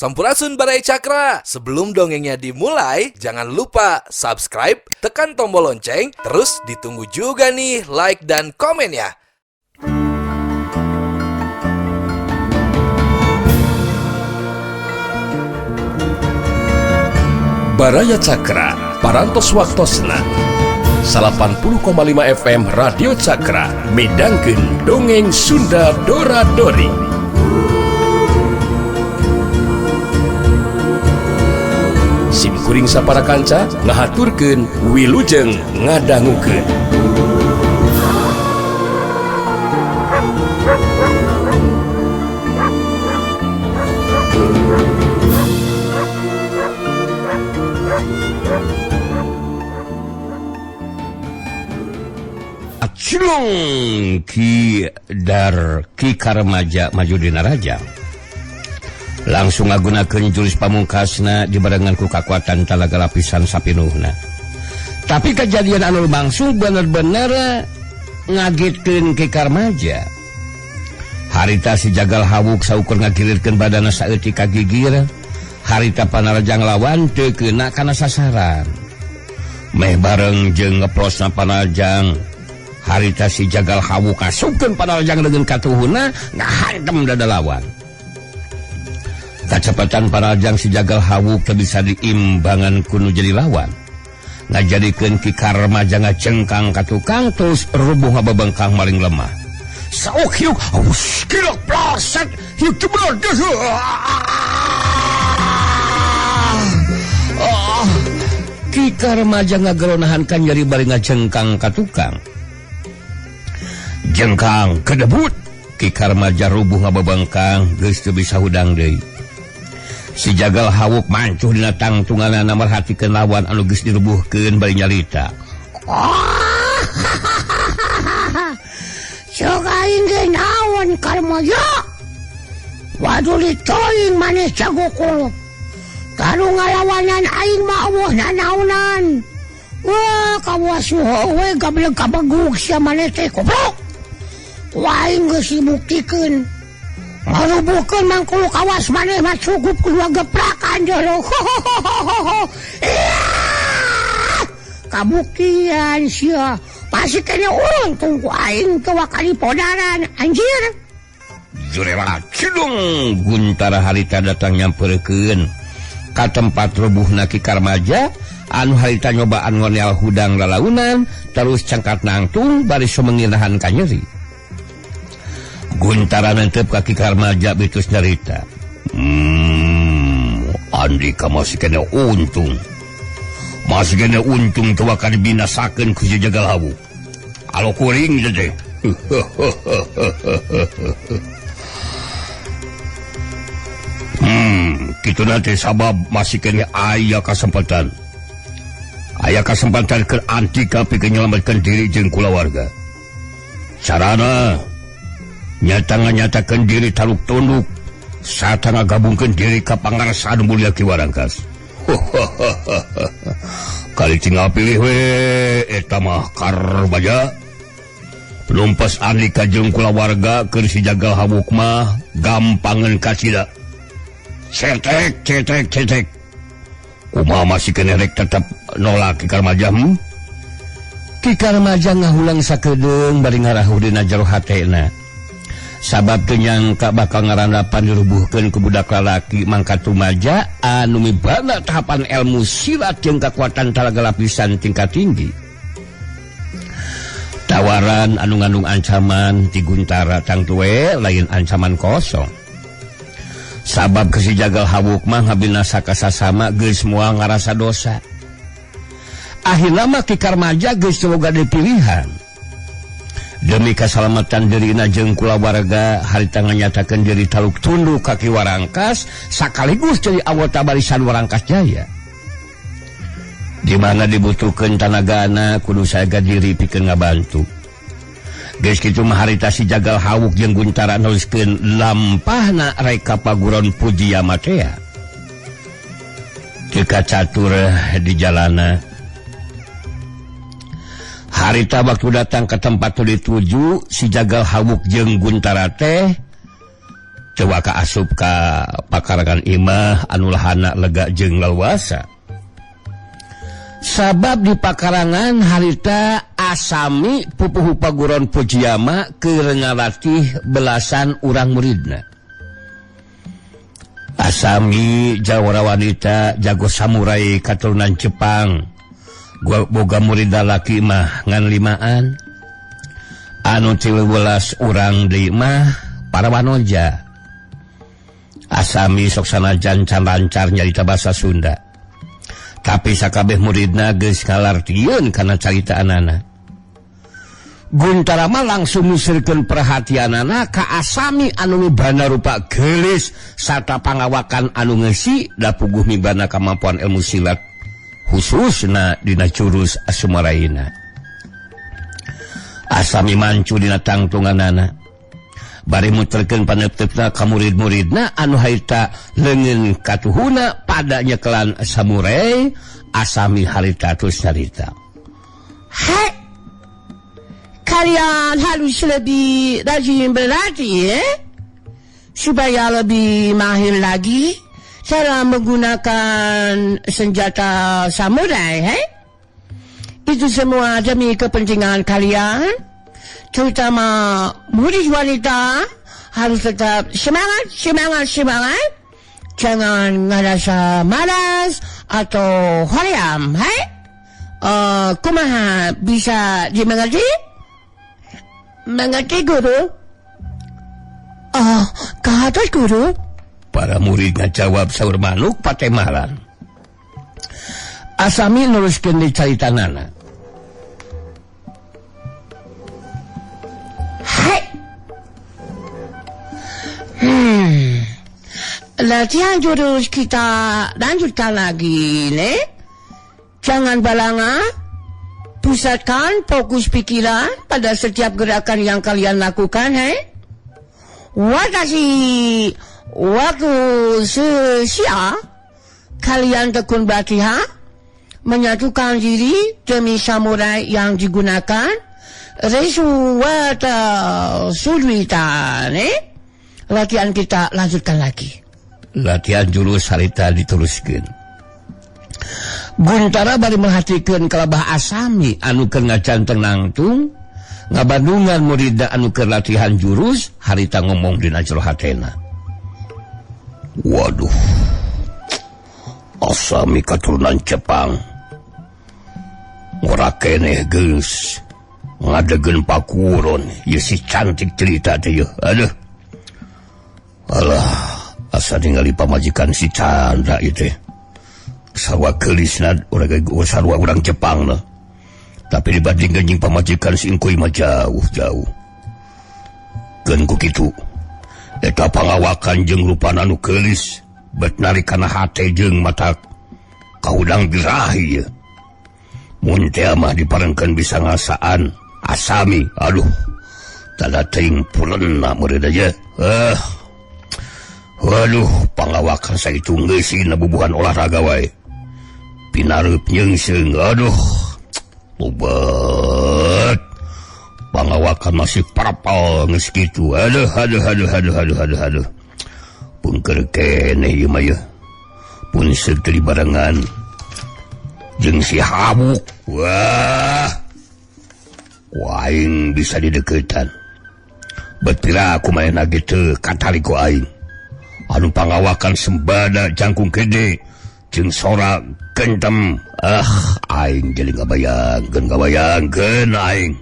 Sampurasun Barai Cakra. Sebelum dongengnya dimulai, jangan lupa subscribe, tekan tombol lonceng, terus ditunggu juga nih like dan komen ya. Baraya Cakra, parantos waktosna 80,5 FM Radio Cakra, midangkeun dongeng Sunda Dora-Dori. Simkuring sapara kanca ngahaturkeun wilujeng ngadangukeun. Acilong ki Karmaja maju dina raja. Langsung ngagunakeun jurus pamungkasna dibarengan ku kakuatan talaga lapisan sapinuhna. Tapi kejadian anu langsung bener-bener ngagitkeun Ki Karmaja. Harita si jagal hawuk saukur ngagilirkeun badana saeutik ka gigir. Harita panaraja nglawan teu keuna kana sasaran. Meh bareng jeung ngeplosna panarajang. Harita si jagal hawuk kasupkeun panarajang dengan katuhuna ngahantem dada lawan. Kacepatan panarajang si jagal hawuk teu bisa diimbangan kuno jadi lawan. Ngajadikeun Ki Karmaja ngacengkang ka tukang terus rubuh ngababengkang maring lemah. Sauk hiuk aus kilok plaset hiuk jebol. Ki Karmaja ngageronahankan nyeri bari ngacengkang ka tukang. Jengkang kedebut Ki Karmaja rubuh ngababengkang geus teu bisa hudang deui. Si jagal hawuk mancuh dina tangtunganna marhatikeun lawan anu geus dirubuhkeun bari nyarita. Sok aing ge naon Karmaja? Waduh litoing maneh jago kolot. Kanu ngalawanan aing mah eueuh nanaonan. Wah, kawasuh we gableg kabagug sia maneh teh goblok. Wah aing geus dibuktikeun. Marubuhkeun mangkulu kawas maneh mah cukup kudu geprakan jero. Kabuktian sia. Pasti kene untung ku aing teu wakali podaran anjir. Jurela cidung Guntara harita datang nyampeurkeun ka tempat rubuhna Ki Karmaja anu harita nyobaan ngoneal hudang lalaunan terus cangkat nangtung bari sumengirahan ka nyeri. Guntara nentep ka Ki Karmaja bitus nyarita. Andika masih kena untung. Masih kena untung teu wakali binasakeun ku jagal hawuk. Alo kuring teh. Kitu nanti sabab masih kena aya kesempatan. Aya kesempatan keur Andika pikeun nyelametkeun diri jeung kulawarga. Carana nyata-nyatakeun diri taluk tunduk sarta ngagabungkeun diri ka pangaresaan mulia Ki Warangkas. Kali tinggal pilih we eta mah Karmaja. Pelumpas Andika jeung kulawarga keur si jagal hawuk mah gampangeun kasida. Cetek. Kumaha masih kena rek tetep nolak Ki Karmaja? Ki Karmaja ngahulang sakedeung bari ngarahuh dina jero hatena. Sabab teu nyangka bakal ngarandapan dirubuhkeun ku budak lalaki mangka tumaja anu mibana tahapan ilmu silat jeung kakuatan talaga lapisan tingkat tinggi. Tawaran anu ngandung ancaman ti Guntara tangtu we lain ancaman kosong. Sabab ke si jagal hawuk mah ngabina sakasasama geus moal ngarasa dosa. Akhirna mah Ki Karmaja geus teu boga pilihan. Demi keselamatan dirina jeung kulawarga harita nganyatakeun diri taluk tunduk ka Ki Warangkas sakaligus jadi anggota barisan Warangkas Jaya. Di mana dibutuhkeun tanagana kudu saega diri pikeun ngabantu. Geus kitu mah harita si jagal hawuk jeung Guntara nuliskeun lampahna reka paguron puji Yamatea. Teu kacatur di jalana. Harita waktu datang ke tempat dituju si jagal hawuk jeung Guntara teh coba ka asup ka pakarangan imah anu lahana lega jeung leluasa. Sabab di pakarangan harita Asami pupuh paguron Pujiyama keur ngalatih belasan urang muridna. Asami jawara wanita jago samurai katurunan Jepang. Boga murid lalaki mah ngan 5an. Anu 13 urang deui mah para wanoja. Asami sok sanajan can lancar nyarita basa Sunda. Tapi sakabeh muridna geus ngalartieun kana caritaanana. Guntara mah langsung musirkeun perhatianana ka Asami anu mibana rupa geulis sarta pangawakan anu ngeusi da puguh mibana kamampuan ilmu silat khususna dina jurus Asumaraina. Asami mancu dina tangtunganana. Bari muterkeun paneup-teupna ka murid-muridna anu harita leungeun katuhuna pada nyekelan samurai. Asami harita terus nyarita. Hai, kalian harus lebih rajin berlatih ya, supaya lebih mahir lagi cara menggunakan senjata samurai. Itu semua demi kepentingan kalian, terutama murid wanita harus tetap semangat. Jangan ngerasa malas atau hoream. Kumaha, bisa dimengerti? Mengerti, Guru? Kahatos, Guru? Para murid ngajawab saur manuk patemalan. Asami nuruskeun di caritanana. Latihan jurus kita lanjutkan lagi, nih. Jangan balanga, pusatkan fokus pikiran pada setiap gerakan yang kalian lakukan, Waktu sesia, kalian tekun berlatih, menyatukan diri demi samurai yang digunakan, Resuwata Sudwita, Latihan kita lanjutkan lagi. Latihan jurus harita diteruskeun. Guntara bari merhatikeun kalabah Asami anu keur ngacanteng nangtung, ngabandungan muridna anu keur latihan jurus, harita ngomong dina jero hatena. Waduh, Asami katurunan Jepang. Ora keneh geus ngadegeun pakuron, ieu si cantik cerita teh yeuh. Aduh. Alah, asa ningali pamajikan si Chandra itu. Sarwa geulisna sarwa urang Jepang na. Tapi dibandingkeun jeung pamajikan si Engkuy mah jauh. Keun ku kitu, eta pangawakan jeung rupana anu geulis bet narik kana hate jeung mata kaudang birahi ye. Mun teh mah diparengkeun bisa ngasaan Asami, aduh, tanda teuing puleunna murid aja. Waduh, pangawakan saitu geusina bubuhan olahraga wae. Pinareup nyeungseung, aduh, lobat. Pangawakan masih parapal geus kitu. Aduh. Pun keur keneh ieu mah ye. Pun seuk teu dibarengan jeung si Habuk. Wah. Aing bisa didekeutan. Bet pira kumaha ge teu katali ku aing. Anu pangawakan sembada jangkung gede jeung sora kentem. Aing jadi ngabayangkeun aing.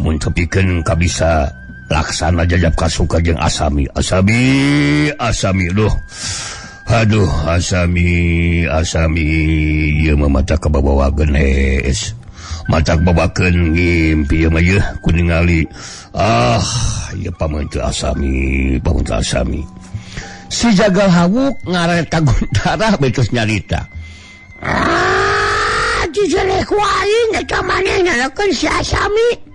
Mun tepikeun kabisa laksana jajab kasuka jeung Asami. Asami duh. Aduh, Asami ieu mah mata kabawa genes. Mata babakeun ngimpi ieu mah yeuh ku ningali. Ieu pamantu Asami. Si Jagal Hawuk ngareta Guntara betus nyarita. Dijelek waing eta maneh nyalakeun si Asami.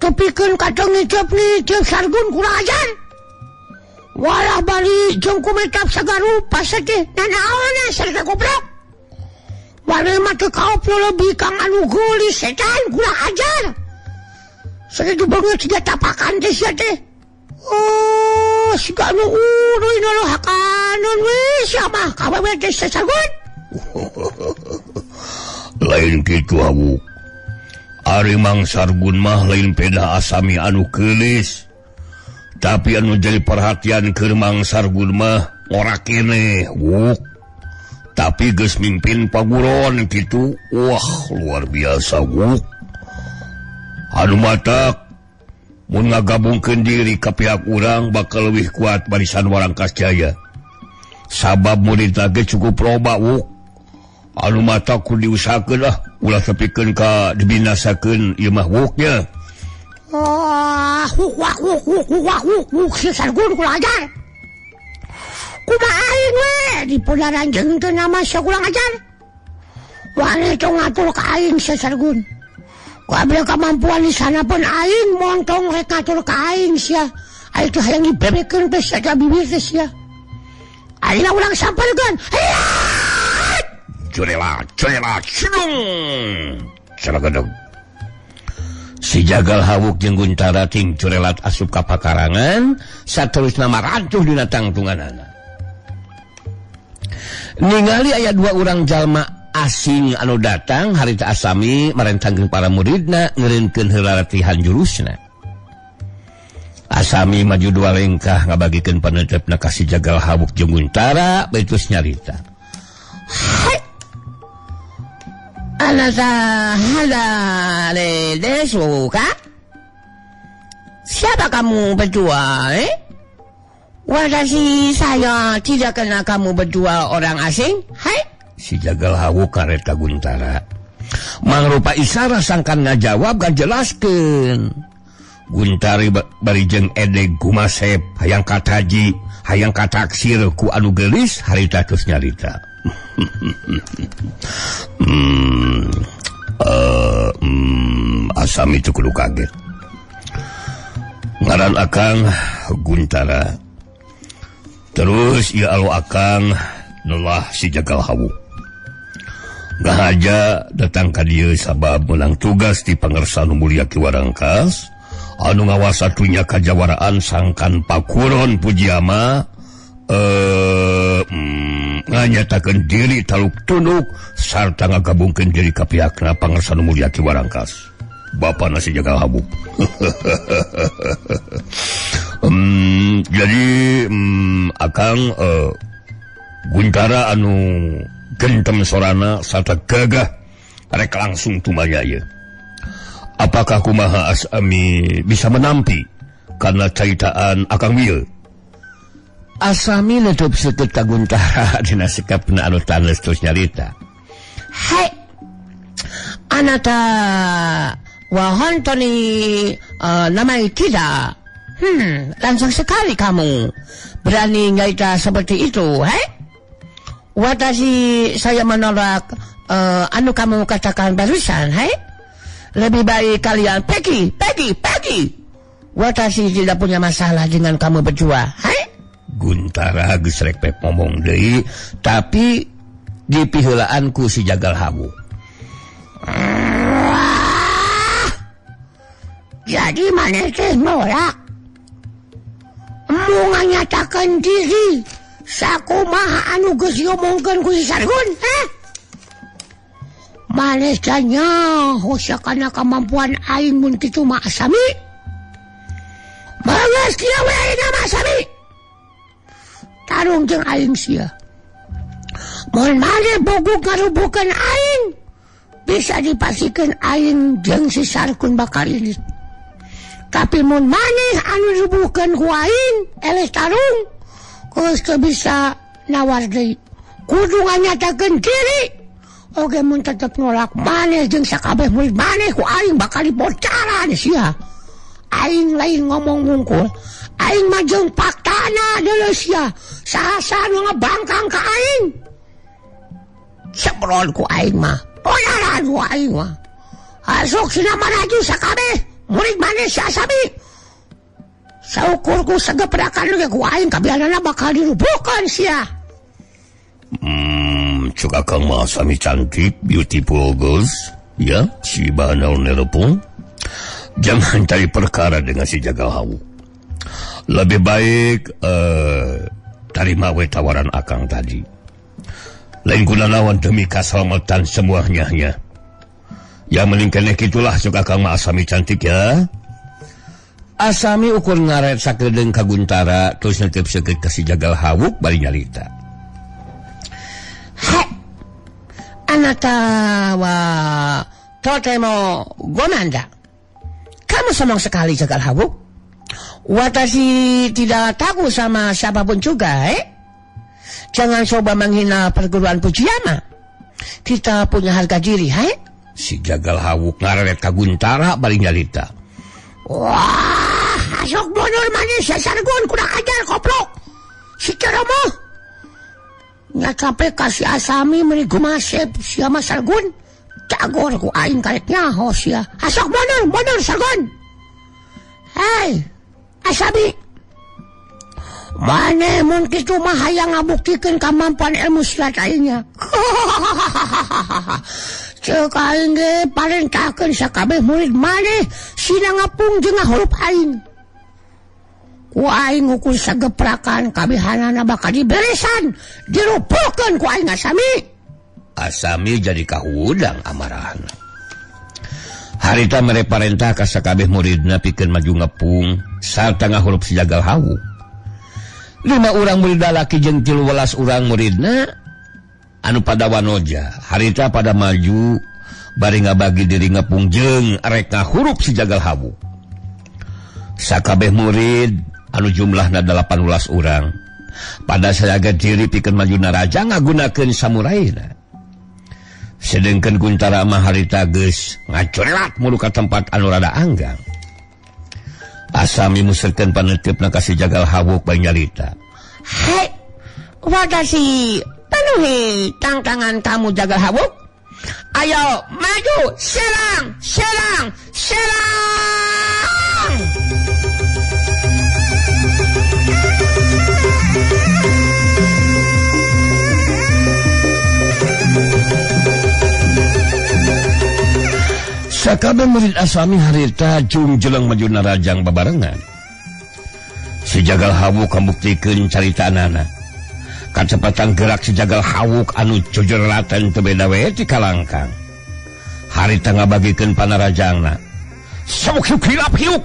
Tepikeun kata ngicep-ngicep sargun kurang ajar. Walah bari jeung kumetap sagarupa teh nanaonna sarta goblok. Bari mah teu kaoplo lebih kang anu geulis setan kurang ajar. Sakitu banget tiga tapakan teh sia teh. siga nu uruy nalahakanon we siapa kawewe teh sasargun. Lain kitu Hawuk. Ari Mang Sargun mah lain peda asami anu keulis. Tapi anu jadi perhatian keur Mang Sargun mah ora keneh, Wuk. Tapi geus mimpin paguron kitu. Wah, luar biasa, Wuk. Anu matak mun ngagabungkeun diri ka pihak urang bakal leuwih kuat barisan Warangkas Jaya. Sabab murid ge cukup loba, Wuk. Anu matak kudu diusahakeun lah ulah tepikeun ka dibinasakeun ieu mah Wuknya. Wuk Sargun kurang ajar. Kumaha aing we dipodaran jeung teu nama sakurang ajar. Wani tong ngatur ka aing Sargun. Kabeh kemampuan di sana pun aing montong rek ngatur ka aing sia. Aing teh hayang dibebekeun teh saja bibir teh sia. Ayeuna urang sampeurkeun. Curela, cedung. Ceragadeg. Si Jagal Hawuk jeung Guntara ting curelat asup ka pakarangan, saterusna marantuh dina tangtunganana. Ningali aya 2 urang jalma asing anu datang harita asami marentangkeun para muridna ngeureunkeun heula latihan jurusna. Asami maju 2 lengkah ngabagikeun paneutepna ka si Jagal Hawuk jeung Guntara baitus nyarita. Suka? Siapa kamu berdua, Wadasi saya tidak kenal kamu berdua orang asing, hai? Si Jagal Hawuk kareta Guntara. Mangrupa isara sangkan ngajawab ngajelaskeun. Guntari bari jeung edeg gumasep hayang kataji, hayang kataksir ku anu geulis harita tos nyarita. Asami itu kudu kaget. Ngaran akang Guntara. Terus ieu alo akang neulah si Jagal Hawuk. Gahaja datang ka dieu sabab meunang tugas ti pangarsa nu mulia Ki Warangkas anu ngawasatunya kajawaraan sangkan pakuron Pujiama nganyatakeun diri taluk tunduk sarta ngagabungkeun diri ka pihakna pangarsa nu mulia Ki Warangkas. Bapana si Jagal Hawuk. Jadi akang Guntara anu gentem sorana sarta gagah rek langsung tumaya ieu. Apakah kumaha Asami bisa menampi karena caitaan akang ieu? Asami leutup seukeut ka Guntara dina sikapna anu tanes terus nyarita. Hai. Anata wahon toni namai tidak. Langsung sekali kamu berani nyarita seperti itu, hai? Watashi saya menolak anu kamu katakan barusan, hai? Lebih baik kalian pergi. Watashi tidak punya masalah dengan kamu berdua, hai? Guntara geus rek pep ngomong deui, tapi dipiheulaan ku si Jagal Hawuk. Jadi maneh teh nolak. Mu nganyatakeun diri sakumaha anu geus diomongkeun ku si Sargun, heh? Maneh teh nyaho sakana kemampuan aing mun kitu mah Asami. Bagus kieu we ayeuna mah Asami. Tarung jeung aing sia. Mun maneh bogo ngarubukeun aing, bisa dipasikeun aing jeung si Sargun bakal irit. Tapi mun maneh anu rubuhkeun ku aing, eleh tarung, geus teu bisa nawar deui. Kudu nganyatakeun diri. Oge mun tetep nolak maneh jeung sakabeh murid maneh ku aing bakal dibocaran sia. Aing lain ngomong ngungkul, aing mah jeung faktana deuleu sia. Saha nu ngabangkang ka aing. Sebrol ku aing mah, poyaran ku aing mah. Asok sina manaju sakabeh murid maneh si Asami. Saukurku sageprekan ge ku aing kabianana bakal dirubuhkeun sia. Cuk akang mah Asami cantik, beautiful girls. Ya, si Banau nelepung. Jangan cari perkara dengan si Jagal Hawuk. Lebih baik terima we tawaran akang tadi. Lain guna lawan demi keselamatan semuanya. Ya mending keneh kitulah sok akang mah Asami cantik ya. Asami ukur ngaret sakedeung ka Guntara terus netep seukeut ka si Jagal Hawuk bari nyarita. Hai, anata wa totemo gomanda. Kamu senang sekali Jagal Hawuk. Watashi tidak takut sama siapapun juga, Jangan coba menghina perguruan Fujiyama. Kita punya harga diri, Si Jagal Hawuk ngaret ka Guntara bari nyarita. Wah, asok bonor manis ya Sargun, kuda ajar koplok. Si Keromo. Nya capek kasih Asami meni gumasep siapa Sargun. Cagor ku aing karetnya hos ya. Asok bonor Sargun. Hei, Asami. Mane mun kitu mah hayang ngabuktikeun kemampuan ilmu silat aingnya. Ceuk aing ge parentahkeun sakabeh murid maneh sina ngapung jeung ngahurup aing. Ku aing ukur sageprakan kabehanana bakal diberesan, dirupuhkeun ku aing Asami. Asami jadi kahudang amarahna. Harita mere parentah ka sakabeh muridna pikeun maju ngepung sarta ngahurup si Jagal Hawuk. 5 urang murid lalaki jeung 13 urang muridna anu pada wanoja harita pada maju bari ngabagi diri ngepung jeung arek ngahurup si Jagal Hawuk. Sakabeh murid anu jumlahna 18 urang pada sajaga diri pikeun maju naraja ngagunakeun samuraina. Sedengkeun Guntara mah harita geus ngacorelat mulu ka tempat anu rada anggang. Asami muserkeun paneuteup ka si Jagal Hawuk bari nyarita. Hei, watashi penuhi tantangan kamu Jagal Hawuk. Ayo maju, serang. Sakabeh murid Asami harita jung jelang maju narajang babarengan. Si Jagal Hawuk kambuktikeun caritaanana. Kacepatan gerak si Jagal Hawuk anu jojorlaten teu beda we ti kalangkang. Harita ngabagikeun panarajangna. Sabuk hiuk,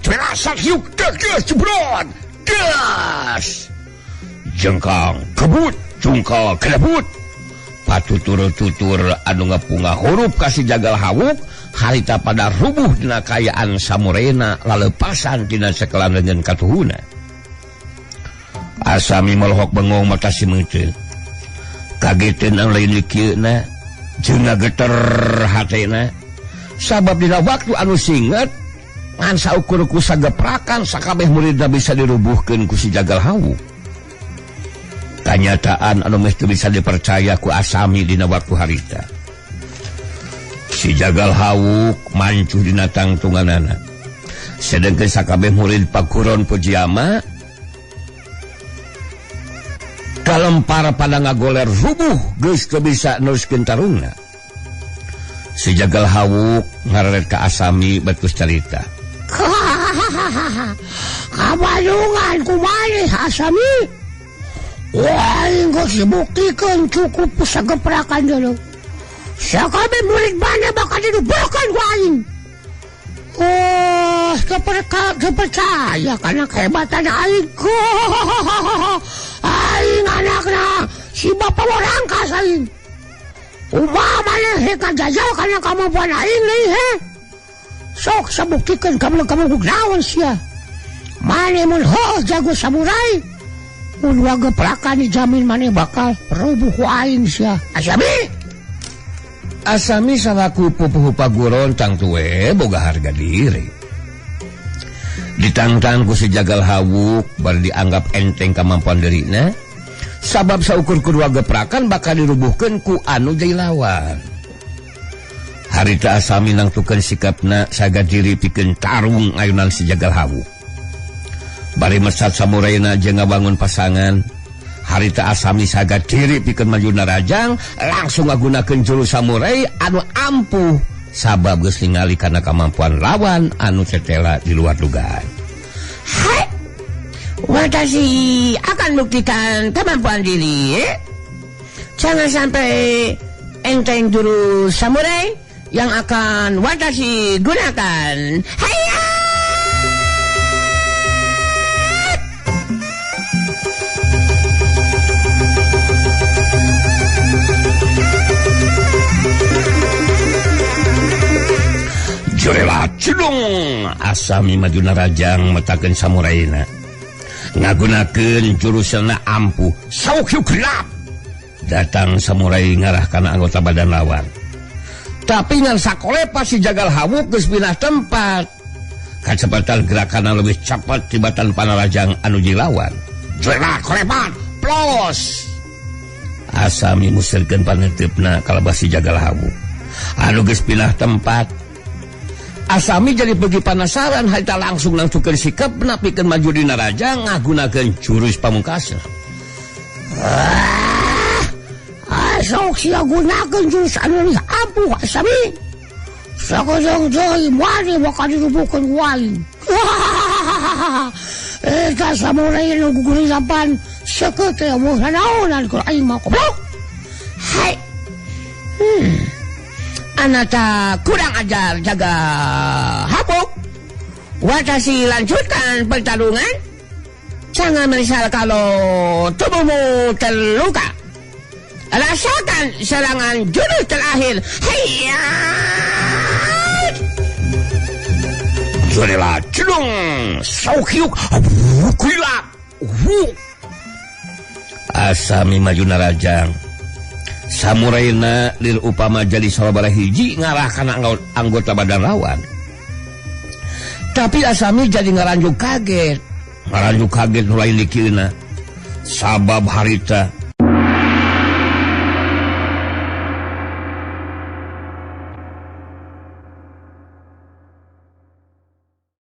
cerasan hiuk, gas jebrot, gas. Jengkang, kebut, jungkal, kelebut. Patutur-tutur anu ngapunga hurup ka si Jagal Hawuk harita pada rubuh dina kayaan samurena lalepasan dina sekelalengan katuhuna. Asami melohok bengong mata si meuteuh. Kageteun anu lain dikieuna jeung ngageter hatena sabab dina waktu anu singget ngan saukur ku sageprakan sakabeh muridna bisa dirubuhkeun ku si Jagal Hawuk. Kanyataan anu meh teu bisa dipercaya ku Asami dina waktu harita. Si Jagal Hawuk mancuh dina tangtunganana. Sedengkeun sakabeh murid paguron Fujiyama kalempar pada ngagoler rubuh geus teu bisa neruskeun tarungna. Si Jagal Hawuk ngaret ka Asami betus carita. Kabalungan ku maneh Asami. Wah, geus dibuktikan cukup sageprakan dulu. Sakabeh murid mana bakal dirubuhkeun ku aing. Oh, kepercaya karena kehebatan aing. Aing anakna si bapa warangkas aing. Umpama maneh heka jajal karena kemampuan aing deui Sok sabuktikeun kamu naon sia. Maneh mun jago samurai. Ulah geprakan dijamin maneh bakal rubuh ku aing sia. Asami salaku pupuh paguron tang tuwe boga harga diri. Ditantang ku si Jagal Hawuk baru dianggap enteng kemampuan dirina. Sabab saukur kedua geprakan bakal dirubuhkeun ku anu jadi lawan. Harita Asami nangtukeun sikapna saga diri pikeun tarung ayunan si Jagal Hawuk. Bari mesat samuraina jeung ngabangun pasangan, harita Asami saga diri pikeun maju narajang langsung ngagunakeun jurus samurai anu ampuh sabab geus ningali kana kemampuan lawan anu tetela di luar dugaan. Hai, Watashi akan buktikan kemampuan diri. Jangan sampai enteng jurus samurai yang akan Watashi gunakan. Hayya! Jorela cedung Asami maju narajang metakeun samuraina ngagunakeun jurusna ampuh Saukyu gelap. Datang samurai ngarah kana anggota badan lawan. Tapi ngan sakolepa si jagal hawuk geus pindah tempat. Kacepatan gerakanna lebih cepat tibatan panarajang anu jilawan. Jorela kolepat plos. Asami musirkeun paneuteupeuna kalebah si jagal hawuk. Anu geus pindah tempat. Asami jadi pergi penasaran harita langsung nangsukeun sikepna pikeun maju dina raja ngagunakeun jurus pamungkasna. Sok sia gunakeun jurus anu ampuh Asami. Sakojong joy wani bakal dirubukeun wali. Eta samurai nu gugurisapan sakeuteung moh nanaonan ku aing mah goblok. Hai. Anata kurang ajar jaga habuk. Watashi lanjutkan pertarungan. Jangan menyesal kalau tubuhmu terluka. Rasakan serangan jurus terakhir. Hayya! Jorela cedung Saukyu gelap. Asami maju narajang. Samuraina lil upama jadi sababaraha hiji ngarah kana anggota badan lawan. Tapi Asami jadi ngaranjuk kaget. Ngaranjuk kaget nu lain dikieuna. Sabab harita